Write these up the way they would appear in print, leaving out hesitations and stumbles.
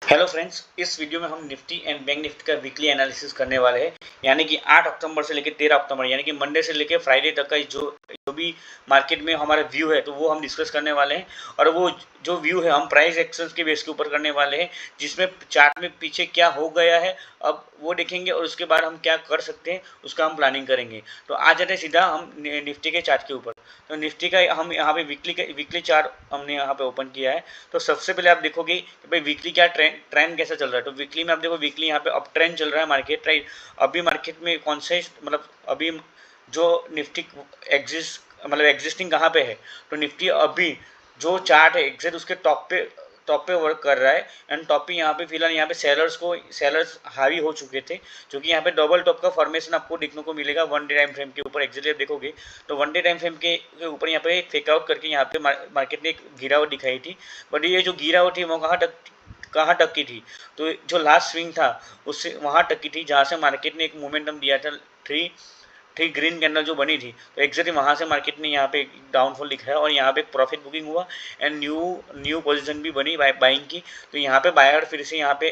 Hello friends, इस video में हम निफ्टी एंड बैंक निफ्टी का वीकली एनालिसिस करने वाले हैं। यानी कि 8 अक्टूबर से लेकर 13 अक्टूबर यानी कि मंडे से लेकर फ्राइडे तक का जो जो भी मार्केट में हमारा व्यू है तो वो हम डिस्कस करने वाले हैं। और वो जो व्यू है हम प्राइस एक्शंस के बेस के ऊपर करने वाले हैं, जिसमें चार्ट में पीछे क्या हो गया है अब वो देखेंगे और उसके बाद हम क्या कर सकते हैं उसका हम प्लानिंग करेंगे। तो आ जाते हैं सीधा हम निफ्टी के चार्ट के ऊपर। तो निफ्टी का हम यहाँ पे वीकली चार्ट हमने यहाँ पे ओपन किया है। तो सबसे पहले आप देखोगे कि भाई वीकली क्या ट्रेंड कैसा चल रहा है। तो वीकली में आप देखो, वीकली यहाँ पे अप ट्रेंड चल रहा है मार्केट, राइट। अभी मार्केट में कौन से मतलब अभी जो निफ्टी एग्जिस्टिंग कहाँ पे है, तो निफ्टी अभी जो चार्ट है एग्जैक्ट उसके टॉप पे वर्क कर रहा है। एंड टॉप पे यहाँ पे फिलहाल यहाँ पे सेलर्स हावी हो चुके थे, जो कि यहाँ पे डबल टॉप का फॉर्मेशन आपको देखने को मिलेगा वन डे टाइम फ्रेम के ऊपर। एक्चुअली आप देखोगे तो वन डे टाइम फ्रेम के ऊपर यहाँ पे फेकआउट करके यहाँ पे मार्केट ने एक गिरावट दिखाई थी। बट ये जो गिरावट थी वो कहाँ तक की थी, तो जो लास्ट स्विंग था उससे वहाँ तक की थी जहाँ से मार्केट ने एक मोमेंटम दिया था। थ्री थ्री ग्रीन कैंडल जो बनी थी, तो एक्जैक्टली वहाँ से मार्केट ने यहाँ पे डाउनफॉल दिखाया और यहाँ पे प्रॉफिट बुकिंग हुआ। एंड न्यू पोजीशन भी बनी बाइंग की। तो यहाँ पे बायर फिर से यहाँ पे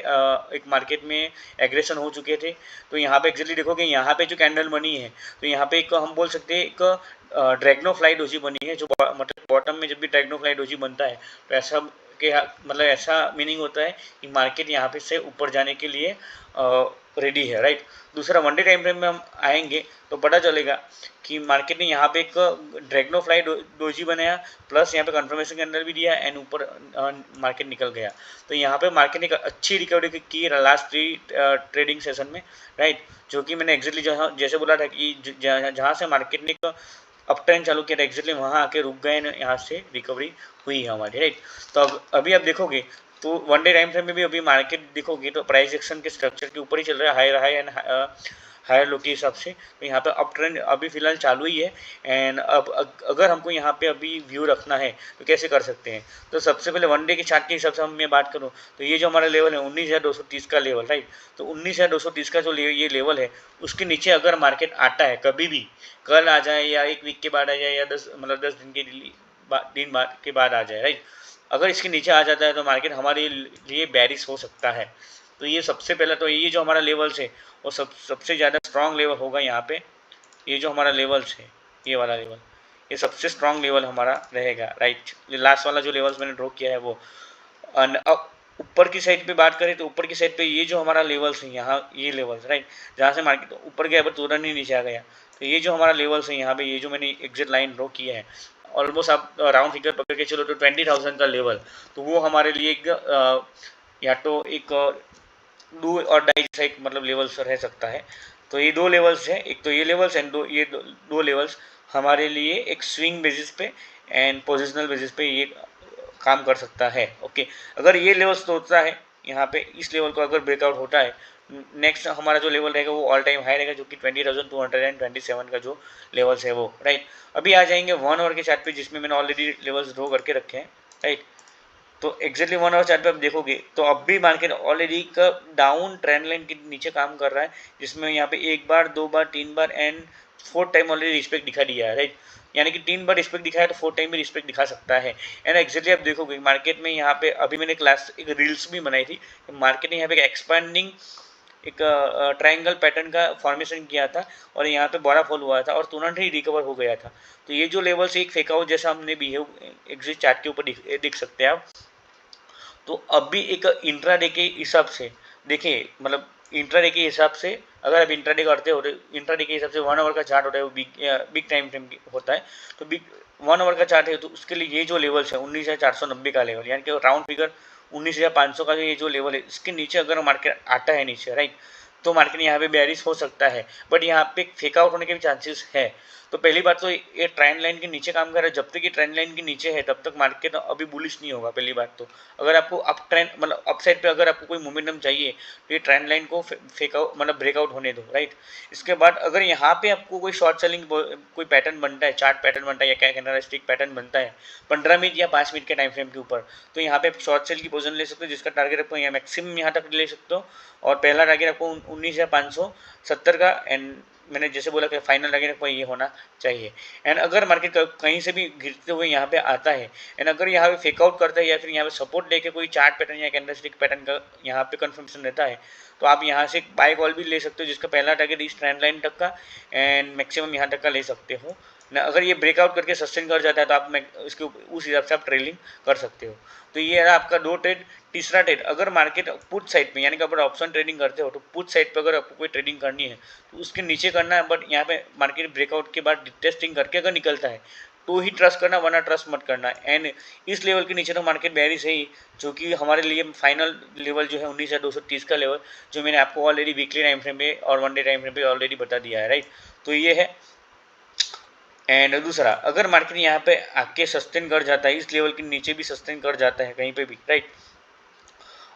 एक मार्केट में एग्रेशन हो चुके थे। तो यहाँ पे एक्जैक्टली देखोगे यहाँ पे जो कैंडल बनी है, तो यहाँ पे एक हम बोल सकते हैं एक ड्रैगनोफ्लाई डोजी बनी है। जो मतलब बॉटम में जब भी ड्रैगनोफ्लाई डोजी बनता है तो ऐसा मतलब ऐसा मीनिंग होता है कि मार्केट यहाँ पे से ऊपर जाने के लिए रेडी है, राइट। दूसरा वनडे टाइम फ्रेम में हम आएंगे तो पता चलेगा कि मार्केट ने यहाँ पे एक ड्रैगनोफ्लाई डोजी बनाया, प्लस यहाँ पे कंफर्मेशन कैंडल भी दिया एंड ऊपर मार्केट निकल गया। तो यहाँ पे मार्केट ने एक अच्छी रिकवरी की लास्ट 3 ट्रेडिंग सेशन में, राइट। जो कि मैंने एक्जैक्टली जैसे बोला था कि जहाँ से मार्केट ने अप ट्रेंड चालू किया था एक्जैक्टली वहाँ आके रुक गए, यहाँ से रिकवरी हुई है हमारी, राइट। तो अब अभी आप देखोगे तो वन डे टाइम फ्रेम में भी अभी मार्केट देखोगे तो प्राइस एक्शन के स्ट्रक्चर के ऊपर ही चल रहा है, higher high and higher low के हिसाब से। तो यहाँ पे अप ट्रेंड अभी फिलहाल चालू ही है। एंड अब अगर हमको यहाँ पे अभी व्यू रखना है तो कैसे कर सकते हैं। तो सबसे पहले वन डे के चार्ट के हिसाब से हम मैं बात करूँ तो ये जो हमारा लेवल है 19,230 का लेवल, राइट। तो 19,230 का जो ये लेवल है उसके नीचे अगर मार्केट आता है कभी भी, कल आ जाए या एक वीक के बाद आ जाए या 10 दिन के दिन बाद के बाद आ जाए, राइट। अगर इसके नीचे आ जाता है तो मार्केट हमारे लिए बैरिश हो सकता है। तो ये सबसे पहला तो ये जो हमारा लेवल्स है वो सबसे ज़्यादा स्ट्रॉन्ग लेवल होगा यहाँ पे। ये जो हमारा लेवल्स है, ये वाला लेवल, ये सबसे स्ट्रॉन्ग लेवल हमारा रहेगा, राइट। ये लास्ट वाला जो लेवल्स मैंने ड्रॉ किया है वो। अब ऊपर की साइड पे बात करें तो ऊपर की साइड पे ये जो हमारा लेवल्स है यहाँ, ये लेवल्स, राइट। जहाँ से मार्केट ऊपर गया पर तुरंत ही नीचे आ गया। तो ये जो हमारा लेवल्स है यहाँ पे, ये जो मैंने एग्जिट लाइन ड्रॉ किया है, ऑलमोस्ट आप राउंड फिगर पकड़ के चलो तो 20,000 का लेवल, तो वो हमारे लिए एक या तो एक डू और डाई जैसा एक मतलब लेवल्स रह सकता है। तो ये दो लेवल्स हैं, एक तो ये लेवल्स एंड दो लेवल्स हमारे लिए एक स्विंग बेसिस पे एंड पोजिशनल बेसिस पे ये काम कर सकता है, ओके। अगर ये लेवल्स होता है यहाँ पे, इस लेवल को अगर ब्रेकआउट होता है, नेक्स्ट हमारा जो लेवल रहेगा वो ऑल टाइम हाई रहेगा, जो कि 20,227 का जो लेवल्स है वो, राइट। अभी आ जाएंगे 1 आवर के चार्ट पे, जिसमें मैंने ऑलरेडी लेवल्स ड्रॉ करके रखे हैं, राइट। तो एक्जैक्टली 1 आवर चार्ट पे आप देखोगे तो अब भी मार्केट ऑलरेडी का डाउन ट्रेंड लाइन के नीचे काम कर रहा है, जिसमें यहाँ पे एक बार, दो बार, तीन बार and fourth time already respect दिखा दिया है, राइट। यानी कि 3 बार रिस्पेक्ट दिखाया तो फोर्थ टाइम भी रिस्पेक्ट दिखा सकता है। एंड एक्जैक्टली आप देखोगे मार्केट में यहाँ पे अभी मैंने एक रील्स भी बनाई थी, मार्केट ने यहाँ पे एक्सपांडिंग एक ट्रायंगल पैटर्न का फॉर्मेशन किया था और यहाँ पे बड़ा फॉल हुआ था और तुरंत ही रिकवर हो गया था। तो ये जो लेवल से एक फेकआउट जैसा हमने बिहेव एग्जिट चार्ट के ऊपर देख सकते हैं आप। तो अब भी एक इंट्राडे के हिसाब से देखिए, मतलब इंट्राडे के हिसाब से अगर आप इंट्राडे करते हो तो इंट्राडे के हिसाब से 1 आवर का चार्ट होता है वो बिग टाइम फ्रेम होता है। तो बिग 1 आवर का चार्ट है तो उसके लिए ये जो लेवल्स है 19,490 का लेवल, यानी कि राउंड फिगर 19,500 का ये जो लेवल है, इसके नीचे अगर मार्केट आता है नीचे, राइट, तो मार्केट यहाँ पे बेरिश हो सकता है। बट यहाँ पे फेकआउट होने के भी चांसेस है। तो पहली बात तो ये ट्रेंड लाइन के नीचे काम कर रहा है, जब तक ये ट्रेंड लाइन के नीचे है तब तक मार्केट अभी बुलिश नहीं होगा, पहली बात तो। अगर आपको अप ट्रेंड मतलब अप साइड पे अगर आपको कोई मोमेंटम चाहिए तो ये ट्रेंड लाइन को फेकआउट मतलब ब्रेकआउट होने दो, राइट। इसके बाद अगर यहाँ पे आपको कोई शॉर्ट सेलिंग कोई पैटर्न बनता है, चार्ट पैटर्न बनता है या कैंडलस्टिक पैटर्न बनता है 15 मिनट या 5 मिनट के टाइम फ्रेम के ऊपर, तो यहाँ पे शॉर्ट सेल की पोजीशन ले सकते हो, जिसका टारगेट आपको यहाँ मैक्सिमम यहाँ तक ले सकते हो। और पहला टारगेट आपको 19,570 का एंड मैंने जैसे बोला कि फाइनल टारगेट पर ये होना चाहिए। एंड अगर मार्केट कहीं से भी गिरते हुए यहाँ पे आता है एंड अगर यहाँ पे फेकआउट करता है या फिर यहाँ पे सपोर्ट लेके कोई चार्ट पैटर्न या कैंडलस्टिक पैटर्न का यहाँ पे कंफर्मेशन रहता है, तो आप यहाँ से बाय कॉल भी ले सकते हो, जिसका पहला टारगेट इस ट्रेंड लाइन तक का एंड मैक्सिमम यहाँ तक का ले सकते हो ना। अगर ये ब्रेकआउट करके सस्टेन कर जाता है तो आप उसके उस हिसाब से आप ट्रेलिंग कर सकते हो। तो ये रहा आपका 2 ट्रेड। तीसरा ट्रेड, अगर मार्केट पुट साइड में यानी कि अगर ऑप्शन ट्रेडिंग करते हो तो पुट साइड पे अगर आपको कोई ट्रेडिंग करनी है तो उसके नीचे करना है, बट यहाँ पे मार्केट ब्रेकआउट के बाद टेस्टिंग करके अगर निकलता है तो ही ट्रस्ट करना, वरना ट्रस्ट मत करना। एंड इस लेवल के नीचे तो मार्केट बेरिश है ही, जो कि हमारे लिए फाइनल लेवल जो है 19,230 का लेवल, जो मैंने आपको ऑलरेडी वीकली टाइम फ्रेम पे और वन डे टाइम फ्रेम पे ऑलरेडी बता दिया है, राइट। तो ये है। एंड दूसरा, अगर मार्केट यहाँ पे आके सस्टेन कर जाता है, इस लेवल के नीचे भी सस्टेन कर जाता है कहीं पे भी, राइट,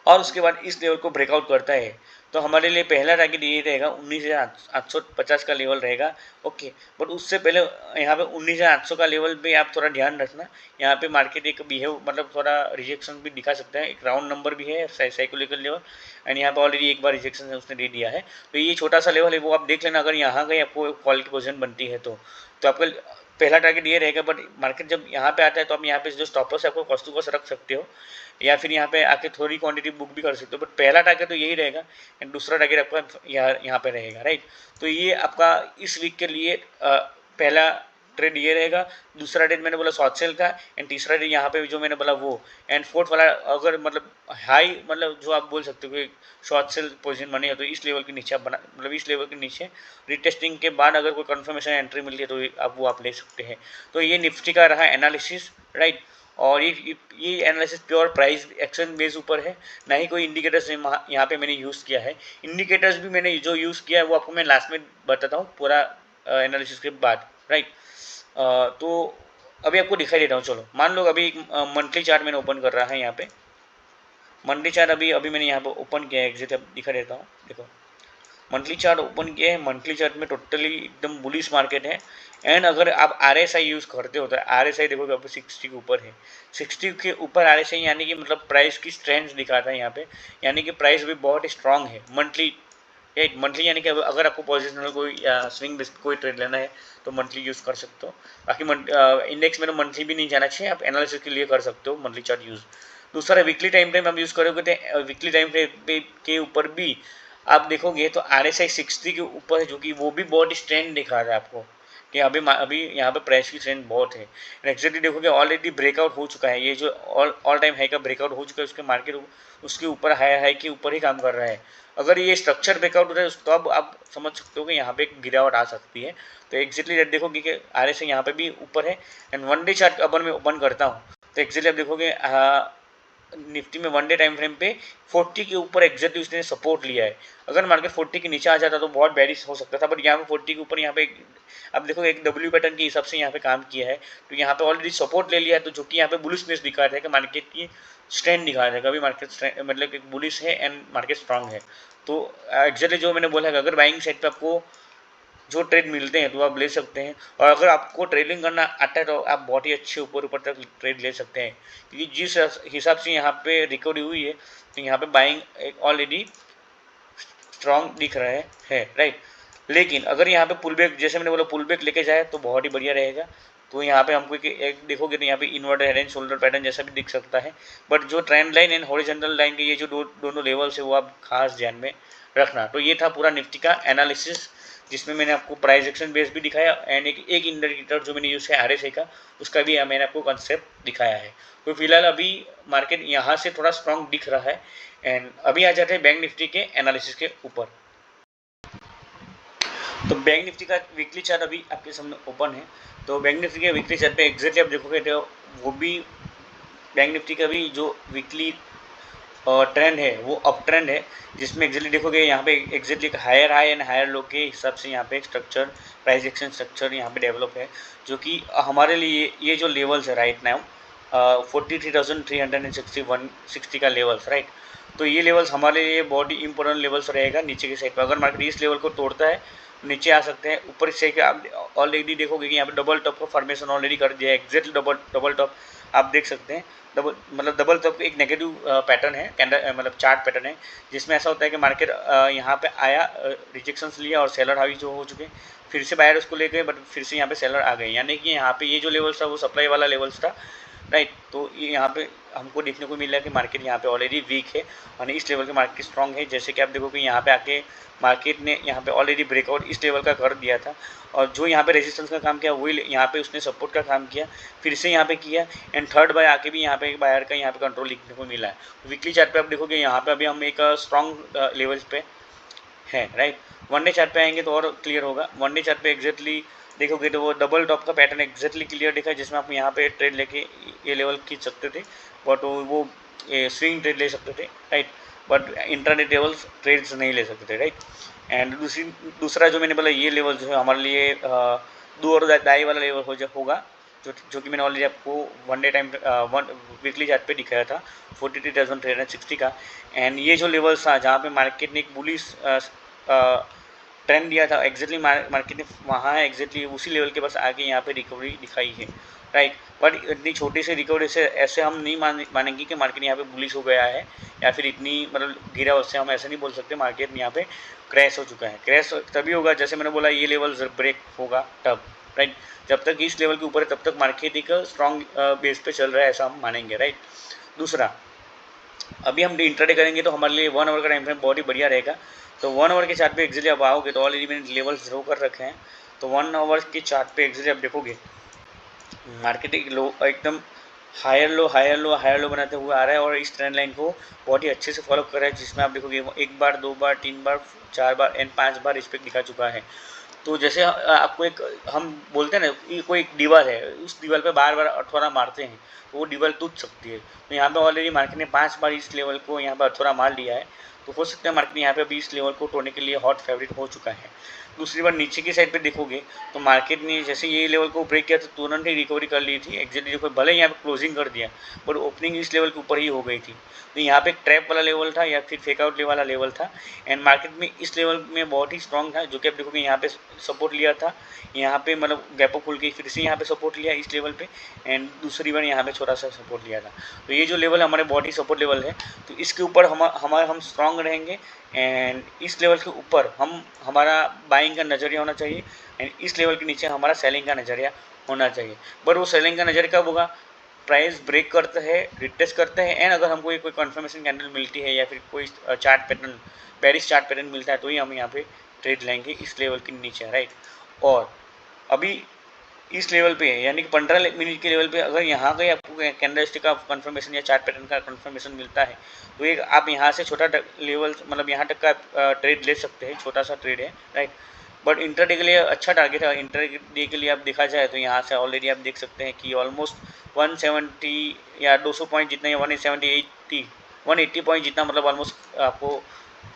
और उसके बाद इस लेवल को ब्रेकआउट करता है, तो हमारे लिए पहला टारगेट ये रहेगा 19,850 का लेवल रहेगा। ओके, बट उससे पहले यहाँ पे 19,800 का लेवल पे आप थोड़ा ध्यान रखना। यहाँ पे मार्केट एक बिहेव मतलब थोड़ा रिजेक्शन भी दिखा सकता है, एक राउंड नंबर भी है साइकोलॉजिकल लेवल, एंड यहाँ पे ऑलरेडी एक बार रिजेक्शन उसने दे दिया है। तो ये छोटा सा लेवल है, वो आप देख लेना। अगर यहाँ गई आपको कॉल की पोजीशन बनती है तो आपका पहला टारगेट ये रहेगा। बट मार्केट जब यहाँ पे आता है तो आप यहाँ पे जो स्टॉप लॉस है आपको कॉस्ट टू कॉस्ट रख सकते हो, या फिर यहाँ पे आके थोड़ी क्वांटिटी बुक भी कर सकते हो, बट पहला टारगेट तो यही रहेगा एंड दूसरा टारगेट आपका यहाँ पे रहेगा, राइट। तो ये आपका इस वीक के लिए पहला ट्रेड ये रहेगा, दूसरा ट्रेड मैंने बोला शॉर्ट सेल का, एंड तीसरा ट्रेड यहाँ पे जो मैंने बोला वो, एंड फोर्थ वाला अगर मतलब हाई मतलब जो आप बोल सकते हो कि शॉर्ट सेल पोजीशन बने हो तो इस लेवल के नीचे आप बना मतलब इस लेवल के नीचे रिटेस्टिंग के बाद अगर कोई कंफर्मेशन एंट्री मिलती है तो आप वो आप ले सकते हैं। तो ये निफ्टी का रहा एनालिसिस, राइट। और ये analysis pure price action base ऊपर है, ना ही कोई इंडिकेटर्स यहाँ पे मैंने यूज़ किया है। इंडिकेटर्स भी मैंने जो यूज़ किया है वो आपको मैं लास्ट में बताता हूँ पूरा एनालिसिस के बाद, राइट। तो अभी आपको दिखाई देता हूँ। चलो मान लो अभी एक मंथली चार्ट मैंने ओपन कर रहा है। यहाँ पे मंथली चार्ट अभी मैंने यहाँ पे ओपन किया है, एग्जिट अब दिखा देता हूँ। देखो मंथली चार्ट ओपन किया है, मंथली चार्ट में टोटली एकदम बुलिश मार्केट है। एंड अगर आप RSI यूज़ करते हो तो RSI देखोगे आप 60 के ऊपर है, 60 के ऊपर RSI यानी कि मतलब प्राइस की स्ट्रेंथ दिखाता है यहाँ पे, यानी कि प्राइस भी बहुत स्ट्रांग है मंथली। मंथली यानी कि अगर आपको पोजिशनल कोई स्विंग बेस्ड कोई ट्रेड लेना है तो मंथली यूज़ कर सकते हो। बाकी इंडेक्स में तो मंथली भी नहीं जाना चाहिए, आप एनालिसिस के लिए कर सकते हो मंथली चार्ट यूज़। दूसरा वीकली टाइम फ्रेम आप यूज़ करोगे तो वीकली टाइम फ्रेम के ऊपर भी आप देखोगे तो RSI 60 के ऊपर है, जो कि वो भी बहुत स्ट्रेंथ दिखा रहा है आपको कि अभी यहाँ पे प्राइस की ट्रेंड बहुत है। एक्जैक्टली देखोगे ऑलरेडी ब्रेकआउट हो चुका है, ये जो ऑल टाइम हाई का ब्रेकआउट हो चुका है, उसके मार्केट उसके ऊपर हाई के ऊपर ही काम कर रहा है। अगर ये स्ट्रक्चर ब्रेकआउट होता है तो अब आप समझ सकते हो कि यहाँ पे एक गिरावट आ सकती है। तो एक्जैक्टली देखोगे कि RSI यहाँ पे भी ऊपर है। एंड वन डे चार्ट अगर मैं ओपन करता हूँ तो एक्जैक्टली आप देखोगे निफ्टी में वन डे टाइम फ्रेम पे 40 के ऊपर एक्जैक्टली उसने सपोर्ट लिया है। अगर मार्केट 40 के नीचे आ जाता तो बहुत बेरिश हो सकता था, बट यहाँ पे 40 के ऊपर यहाँ पे अब देखो एक W पैटर्न के हिसाब से यहाँ पे काम किया है, तो यहाँ पे ऑलरेडी सपोर्ट ले लिया है, तो जो कि यहाँ पे बुलिशनेस दिखा रहा है कि मार्केट की स्ट्रेंथ दिखा रहा है, कभी मार्केट मतलब एक बुलिश है एंड मार्केट स्ट्रांग है। तो एक्जैक्टली जो मैंने बोला है, अगर बाइंग साइड पे आपको जो ट्रेड मिलते हैं तो आप ले सकते हैं, और अगर आपको ट्रेडिंग करना आता है तो आप बहुत ही अच्छे ऊपर तक ट्रेड ले सकते हैं, क्योंकि जिस हिसाब से यहाँ पे रिकवरी हुई है तो यहाँ पे बाइंग एक ऑलरेडी स्ट्रांग दिख रहा है, राइट। लेकिन अगर यहाँ पे पुल बैक, जैसे मैंने बोला पुल बैक लेके जाए तो बहुत ही बढ़िया रहेगा। तो यहाँ पे हमको एक देखोगे तो यहाँ पे inverter head and shoulder pattern जैसा भी दिख सकता है, बट जो trend line and horizontal line के ये जो दोनों लेवल्स है वो आप खास ध्यान में रखना। तो ये था पूरा निफ्टी का एनालिसिस, जिसमें मैंने आपको प्राइस एक्शन बेस भी दिखाया एंड एक इंडिकेटर जो मैंने यूज़ किया RSI का, उसका भी मैंने आपको कंसेप्ट दिखाया है। तो फिलहाल अभी मार्केट यहाँ से थोड़ा स्ट्रांग दिख रहा है। एंड अभी आ जाते हैं बैंक निफ्टी के एनालिसिस के ऊपर। तो बैंक निफ्टी का वीकली चार्ट अभी आपके सामने ओपन है। तो बैंक निफ्टी के वीकली चार्ट पे एग्जैक्टली आप देखोगे तो वो भी बैंक निफ्टी का भी जो वीकली ट्रेंड है वो अप ट्रेंड है, जिसमें एक्जैक्टली देखोगे यहाँ पे exactly higher high and higher low के हिसाब से यहाँ पे एक स्ट्रक्चर प्राइस एक्शन स्ट्रक्चर यहाँ पे डेवलप है, जो कि हमारे लिए ये जो लेवल्स है राइट नाउ 43,360 का लेवल्स, राइट। तो ये लेवल्स हमारे लिए बहुत ही इंपॉर्टेंट लेवल्स रहेगा नीचे की साइड पर। अगर मार्केट इस लेवल को तोड़ता है नीचे आ सकते हैं। ऊपर से कि आप ऑलरेडी देखोगे कि यहाँ पे डबल टॉप का फॉर्मेशन ऑलरेडी कर दिया है, एग्जैक्टली डबल टॉप आप देख सकते हैं। डबल टॉप एक नेगेटिव पैटर्न है, कैंडल मतलब चार्ट पैटर्न है, जिसमें ऐसा होता है कि मार्केट यहाँ पे आया, रिजेक्शंस लिया और सेलर हावी जो हो चुके, फिर से बायर उसको ले गए, बट फिर से यहाँ पे सेलर आ गए, यानी कि यहाँ पे ये जो लेवल्स था वो सप्लाई वाला लेवल्स था, राइट। तो ये यहाँ पे हमको देखने को मिल रहा है कि मार्केट यहाँ पे ऑलरेडी वीक है और इस लेवल के मार्केट स्ट्रॉन्ग है। जैसे कि आप देखो कि यहाँ पे आके मार्केट ने यहाँ पे ऑलरेडी ब्रेकआउट इस लेवल का कर दिया था, और जो यहाँ पे रेजिस्टेंस का काम किया वही यहाँ पे उसने सपोर्ट का काम किया, फिर से यहाँ पे किया, एंड थर्ड बार आके भी यहाँ पे बायर का यहाँ पे कंट्रोल देखने को मिला है। वीकली चार्ट पे आप देखोगे यहाँ पे अभी हम एक स्ट्रॉन्ग लेवल्स पे है, राइट। वनडे चार्ट पे आएंगे तो और क्लियर होगा। वनडे चार्ट पे एग्जैक्टली देखोगे तो वो डबल टॉप का पैटर्न एग्जैक्टली क्लियर दिखा है, जिसमें आप यहाँ पे ट्रेड लेके ये लेवल खींच सकते थे, बट वो स्विंग ट्रेड ले सकते थे, right, but intraday levels trades नहीं ले सकते थे, राइट। एंड दूसरा जो मैंने बोला ये लेवल जो है हमारे लिए दो और दाई वाला लेवल होगा, जो कि मैंने ऑलरेडी आपको वनडे टाइम वीकली चार्ट पे दिखाया था 43,360 का। एंड ये जो लेवल्स था जहाँ पे मार्केट ने एक बुलिश ट्रेंड दिया था, एग्जैक्टली मार्केट ने वहाँ है एग्जैक्टली उसी लेवल के पास आगे यहाँ पे रिकवरी दिखाई है, राइट। बट इतनी छोटी सी रिकवरी से ऐसे हम नहीं मानेंगे कि मार्केट यहाँ पे बुलिश हो गया है, या फिर इतनी मतलब गिरा, उससे हम ऐसे नहीं बोल सकते मार्केट यहाँ पे क्रैश हो चुका है। क्रैश तभी होगा जैसे मैंने बोला ये लेवल ब्रेक होगा तब, राइट। जब तक इस लेवल के ऊपर है तब तक मार्केट एक स्ट्रॉन्ग बेस पे चल रहा है, ऐसा हम मानेंगे, राइट। दूसरा, अभी हम इंट्राडे करेंगे तो हमारे लिए 1 आवर का टाइम फ्रेम बहुत ही बढ़िया रहेगा। तो 1 आवर के चार्ट पे एक्चुअली आप आओगे तो ऑलरेडी मैंने लेवल्स ड्रॉ कर रखे हैं। तो 1 आवर के चार्ट पे एक्चुअली आप देखोगे मार्केट एक लो एकदम हायर लो बनाते हुए आ रहा है और इस ट्रेंड लाइन को बहुत ही अच्छे से फॉलो कर रहा है, जिसमें आप देखोगे 1 बार 2 बार 3 बार 4 बार एंड 5 बार इस पर दिखा चुका है। तो जैसे आपको एक हम बोलते हैं ना कि कोई एक दीवार है, उस दीवार पे बार बार अठोरा मारते हैं तो वो दीवार टूट सकती है। तो यहाँ पे ऑलरेडी मार्केट ने 5 बार इस लेवल को यहाँ पर अठोरा मार लिया है, तो हो सकता है मार्केट यहाँ पे अभी इस लेवल को तोड़ने के लिए हॉट फेवरेट हो चुका है। दूसरी बार नीचे की साइड पे देखोगे तो मार्केट ने जैसे ये लेवल को ब्रेक किया तो तुरंत ही रिकवरी कर ली थी एग्जैक्टली, देखो भले यहाँ पे क्लोजिंग कर दिया बट ओपनिंग इस लेवल के ऊपर ही हो गई थी। तो यहाँ पे एक ट्रैप वाला लेवल था या फिर फेकआउट वाला लेवल था, एंड मार्केट में इस लेवल में बहुत ही स्ट्रॉन्ग था, जो कि आप देखोगे यहाँ पे सपोर्ट लिया था, यहाँ पे मतलब गैप अप खुल के फिर से यहाँ पे सपोर्ट लिया इस लेवल पे, एंड दूसरी बार यहाँ पे छोटा सा सपोर्ट लिया था। तो ये जो लेवल हमारे बहुत ही सपोर्ट लेवल है, तो इसके ऊपर हम स्ट्रॉन्ग रहेंगे, एंड इस लेवल के ऊपर हमारा बाइंग का नज़रिया होना चाहिए, एंड इस लेवल के नीचे हमारा सेलिंग का नज़रिया होना चाहिए। बट वो सेलिंग का नज़रिया कब होगा? प्राइस ब्रेक करता है, रिटेस्ट करता है, एंड अगर हमको कोई कन्फर्मेशन कैंडल मिलती है या फिर कोई chart pattern bearish chart pattern मिलता है तो ही हम यहाँ पे ट्रेड लेंगे इस लेवल के नीचे, राइट। और अभी इस लेवल पे यानी कि 15 मिनट के लेवल पे अगर यहाँ का आपको कैंडलस्टिक का कंफर्मेशन या चार्ट पैटर्न का कंफर्मेशन मिलता है तो एक आप यहाँ से छोटा लेवल मतलब यहाँ तक का ट्रेड ले सकते हैं, छोटा सा ट्रेड है, राइट। बट इंटरडे के लिए अच्छा टारगेट है। इंटरडे के लिए आप देखा जाए तो यहाँ से ऑलरेडी आप देख सकते हैं कि ऑलमोस्ट 170 या 200 पॉइंट जितना या 180 पॉइंट जितना मतलब ऑलमोस्ट आपको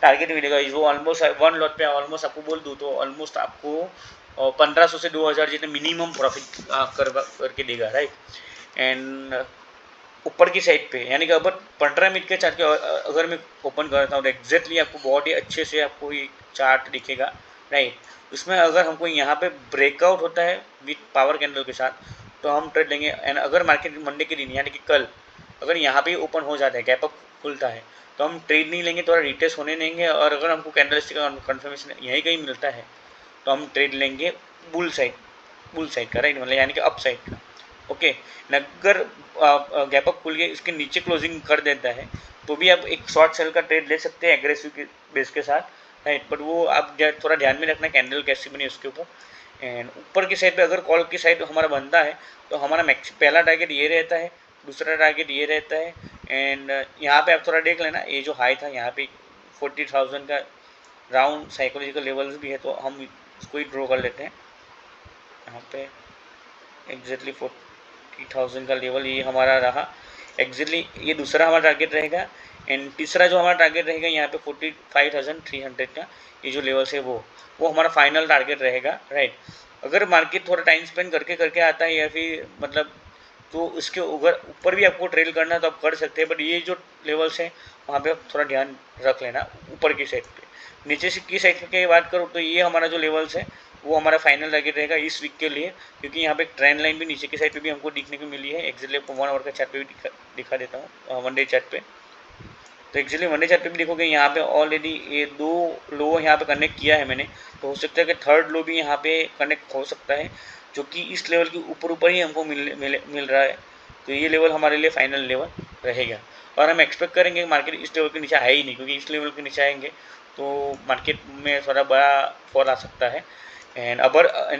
टारगेट मिलेगा। जो ऑलमोस्ट वन लॉट पे ऑलमोस्ट आपको बोल दूँ तो ऑलमोस्ट आपको 1500 से 2000 जितने मिनिमम प्रॉफिट करके देगा, राइट। एंड ऊपर की साइड पे यानी कि अगर 15 मिनट के चार्ट के अगर मैं ओपन करता हूँ तो एग्जैक्टली आपको बहुत ही अच्छे से आपको ये चार्ट दिखेगा, राइट। उसमें अगर हमको यहाँ पे ब्रेकआउट होता है विथ पावर कैंडल के साथ तो हम ट्रेड लेंगे, एंड अगर मार्केट मंडे के दिन यानी कि कल अगर यहाँ पे ओपन हो जाता है, गैप अप खुलता है तो हम ट्रेड नहीं लेंगे, थोड़ा रिटेस्ट होने देंगे, और अगर हमको कैंडलस्टिक का कन्फर्मेशन यहीं कहीं मिलता है तो हम ट्रेड लेंगे बुल साइड का, राइट, मतलब यानी कि अप साइड का, ओके। अगर गैप अप खुल के इसके नीचे क्लोजिंग कर देता है तो भी आप एक शॉर्ट सेल का ट्रेड ले सकते हैं एग्रेसिव बेस के साथ, राइट। बट वो आप थोड़ा ध्यान में रखना कैंडल कैसी बनी उसके ऊपर। एंड ऊपर की साइड पे अगर कॉल की साइड हमारा बनता है तो हमारा पहला टारगेट ये रहता है, दूसरा टारगेट ये रहता है, एंड यहाँ पे आप थोड़ा देख लेना ये जो हाई था यहाँ पे 40,000 का राउंड साइकोलॉजिकल लेवल्स भी है, तो हम इसको ही ड्रॉ कर लेते हैं। यहाँ पे एग्जैक्टली 40,000 का लेवल ये हमारा रहा, एग्जैक्टली ये दूसरा हमारा टारगेट रहेगा, एंड तीसरा जो हमारा टारगेट रहेगा यहाँ पे 45,300 का ये जो लेवल्स है वो हमारा फाइनल टारगेट रहेगा, राइट। अगर मार्केट थोड़ा टाइम स्पेंड करके करके आता है या फिर मतलब तो इसके ऊपर भी आपको ट्रेल करना तो आप कर सकते हैं, बट ये जो लेवल्स हैं वहाँ पे आप थोड़ा ध्यान रख लेना ऊपर की साइड पे। नीचे से की साइड की बात करूँ तो ये हमारा जो लेवल्स है वो हमारा फाइनल टारगेट रहेगा इस वीक के लिए, क्योंकि यहाँ पे एक ट्रेंड लाइन भी नीचे की साइड पे भी हमको दिखने को मिली है। एक्चुअली आपको 1 आवर का चार्ट पे भी दिखा देता हूँ, 1 डे चार्ट पे। तो एक्चुअली 1 डे चार्ट पे भी देखोगे यहाँ पे ऑलरेडी ये 2 लो यहाँ पे कनेक्ट किया है मैंने, तो हो सकता है कि थर्ड लो भी यहाँ पे कनेक्ट हो सकता है, जो कि इस लेवल के ऊपर ही हमको मिल रहा है। तो ये लेवल हमारे लिए फाइनल लेवल रहेगा, और हम एक्सपेक्ट करेंगे कि मार्केट इस लेवल के नीचे आए ही नहीं, क्योंकि इस लेवल के नीचे आएंगे तो मार्केट में थोड़ा बड़ा फॉल आ सकता है। एंड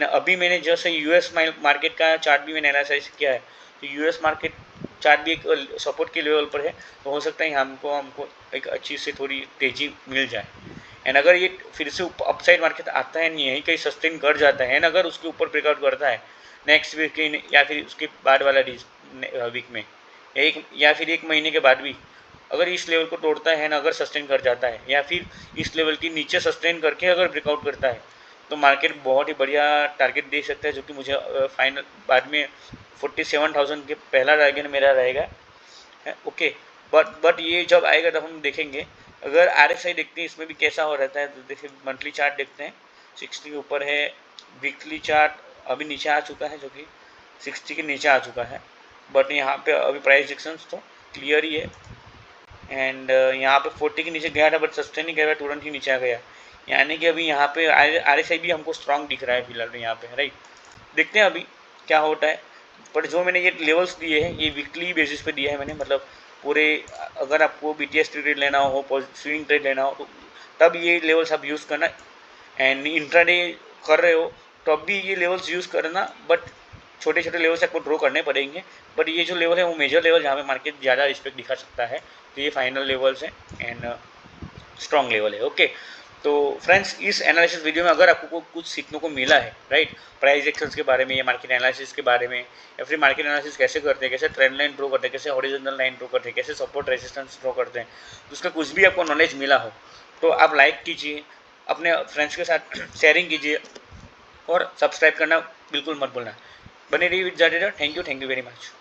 अभी मैंने जैसे यूएस मार्केट का चार्ट भी मैंने एनालाइज किया है, तो यूएस मार्केट चार्ट भी एक सपोर्ट के लेवल पर है, तो हो सकता है हमको एक अच्छी से थोड़ी तेज़ी मिल जाए। एंड अगर ये फिर से अपसाइड मार्केट आता है, नहीं यहीं कहीं सस्टेन कर जाता है, एंड अगर उसके ऊपर ब्रेकआउट करता है नेक्स्ट वीक या फिर उसके बाद वाला वीक में, या फिर 1 महीने के बाद भी अगर इस लेवल को तोड़ता है ना, अगर सस्टेन कर जाता है या फिर इस लेवल के नीचे सस्टेन करके अगर ब्रेकआउट करता है, तो मार्केट बहुत ही बढ़िया टारगेट दे सकता है, जो कि मुझे फाइनल बाद में 47,000 के पहला टारगेट मेरा रहेगा। ओके, बट ये जब आएगा तब हम देखेंगे। अगर RSI देखते हैं इसमें भी कैसा हो रहता है, तो देखिए मंथली चार्ट देखते हैं, 60 के ऊपर है। वीकली चार्ट अभी नीचे आ चुका है, जो कि 60 के नीचे आ चुका है, बट यहाँ पे अभी प्राइस डिक्शंस तो क्लियर ही है। एंड यहाँ पे 40 के नीचे गया था, बट सस्टेन नहीं कर रहा, तुरंत ही नीचे आ गया, यानी कि अभी यहाँ पे RSI भी हमको स्ट्रांग दिख रहा है फिलहाल यहाँ पे, राइट। देखते हैं अभी क्या होता है, बट जो मैंने ये लेवल्स दिए हैं ये वीकली बेसिस पे दिया है मैंने, मतलब पूरे अगर आपको BTS ट्रेड लेना हो, स्विंग ट्रेड लेना हो, तो तब ये लेवल्स आप यूज़ करना। एंड इंट्राडे कर रहे हो तो अब भी ये लेवल्स यूज़ करना, बट छोटे छोटे लेवल से आपको ड्रॉ करने पड़ेंगे। बट ये जो लेवल है वो मेजर लेवल जहाँ पे मार्केट ज़्यादा रिस्पेक्ट दिखा सकता है, तो ये फाइनल लेवल्स हैं एंड स्ट्रॉन्ग लेवल है। ओके, तो फ्रेंड्स इस एनालिसिस वीडियो में अगर आपको कुछ सीखने को मिला है, राइट, प्राइस एक्शंस के बारे में या मार्केट एनालिसिस के बारे में, या फिर मार्केट एनालिसिस कैसे करते हैं, कैसे ट्रेंड लाइन ड्रॉ करते हैं, कैसे हॉरिजॉन्टल लाइन ड्रॉ करते हैं, कैसे सपोर्ट रेजिस्टेंस ड्रॉ करते हैं, तो उसका कुछ भी आपको नॉलेज मिला हो तो आप लाइक कीजिए, अपने फ्रेंड्स के साथ शेयरिंग कीजिए, और सब्सक्राइब करना बिल्कुल मत भूलना। बने रहिए with Jadeja. Thank you very much.